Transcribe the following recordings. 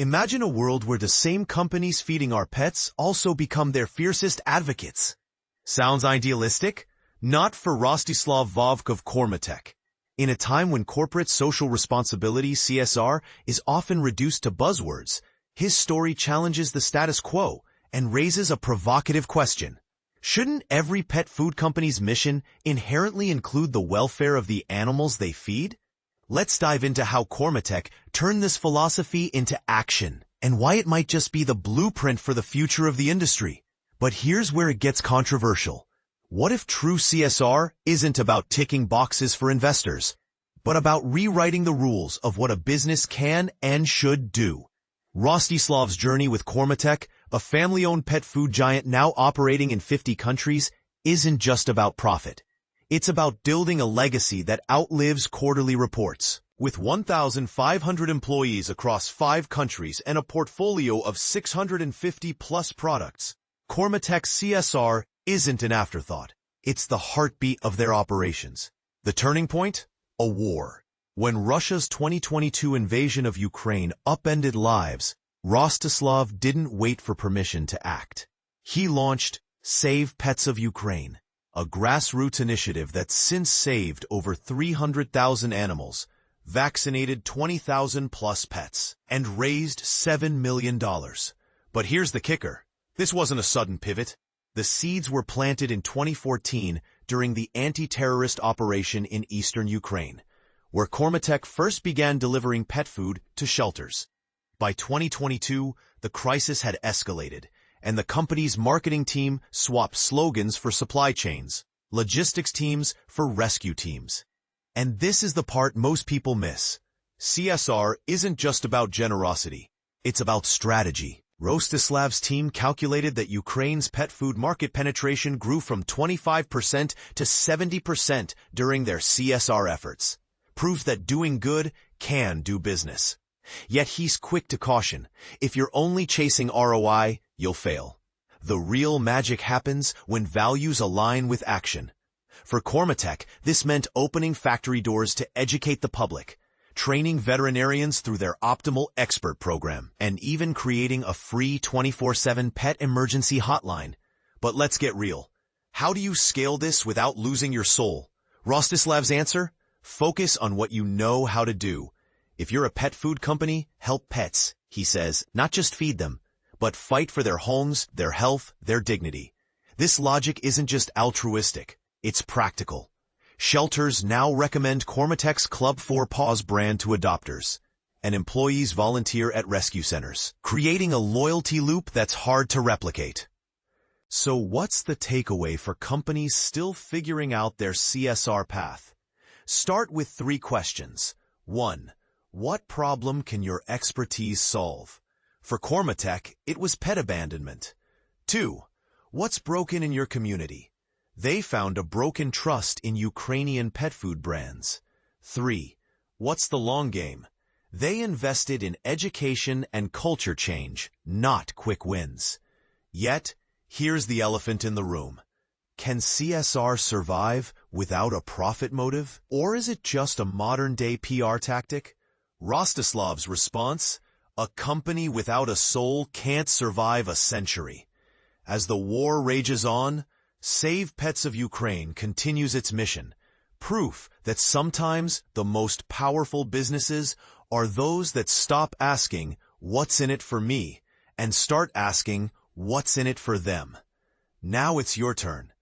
Imagine a world where the same companies feeding our pets also become their fiercest advocates. Sounds idealistic? Not for Rostyslav Vovk of Kormotech. In a time when corporate social responsibility (CSR) is often reduced to buzzwords, his story challenges the status quo and raises a provocative question. Shouldn't every pet food company's mission inherently include the welfare of the animals they feed? Let's dive into how Kormotech turned this philosophy into action and why it might just be the blueprint for the future of the industry. But here's where it gets controversial. What if true CSR isn't about ticking boxes for investors, but about rewriting the rules of what a business can and should do? Rostyslav's journey with Kormotech, a family-owned pet food giant now operating in 50 countries, isn't just about profit. It's about building a legacy that outlives quarterly reports. With 1,500 employees across 5 countries and a portfolio of 650-plus products, Kormotech's CSR isn't an afterthought. It's the heartbeat of their operations. The turning point? A war. When Russia's 2022 invasion of Ukraine upended lives, Rostyslav didn't wait for permission to act. He launched Save Pets of Ukraine, a grassroots initiative that's since saved over 300,000 animals, vaccinated 20,000-plus pets, and raised $7 million. But here's the kicker. This wasn't a sudden pivot. The seeds were planted in 2014 during the anti-terrorist operation in eastern Ukraine, where Kormotech first began delivering pet food to shelters. By 2022, the crisis had escalated, and the company's marketing team swapped slogans for supply chains, logistics teams for rescue teams. And this is the part most people miss. CSR isn't just about generosity. It's about strategy. Rostislav's team calculated that Ukraine's pet food market penetration grew from 25% to 70% during their CSR efforts. Proof that doing good can do business. Yet he's quick to caution, if you're only chasing ROI, you'll fail. The real magic happens when values align with action. For Kormotech, this meant opening factory doors to educate the public, training veterinarians through their Optimal Expert program, and even creating a free 24/7 pet emergency hotline. But let's get real. How do you scale this without losing your soul? Rostislav's answer? Focus on what you know how to do. If you're a pet food company, help pets, he says, not just feed them, but fight for their homes, their health, their dignity. This logic isn't just altruistic, it's practical. Shelters now recommend Kormotech's Club 4 Paws brand to adopters, and employees volunteer at rescue centers, creating a loyalty loop that's hard to replicate. So what's the takeaway for companies still figuring out their CSR path? Start with 3 questions. 1. What problem can your expertise solve? For Kormotech, it was pet abandonment. 2. What's broken in your community? They found a broken trust in Ukrainian pet food brands. 3. What's the long game? They invested in education and culture change, not quick wins. Yet, here's the elephant in the room. Can CSR survive without a profit motive? Or is it just a modern-day PR tactic? Rostislav's response? A company without a soul can't survive a century. As the war rages on, Save Pets of Ukraine continues its mission, proof that sometimes the most powerful businesses are those that stop asking, what's in it for me, and start asking, what's in it for them. Now it's your turn.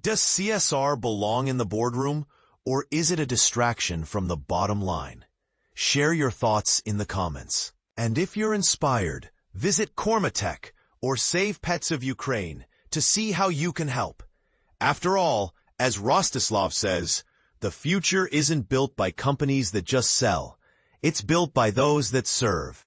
Does CSR belong in the boardroom, or is it a distraction from the bottom line? Share your thoughts in the comments. And if you're inspired, visit Kormotech or Save Pets of Ukraine to see how you can help. After all, as Rostislav says, the future isn't built by companies that just sell. It's built by those that serve.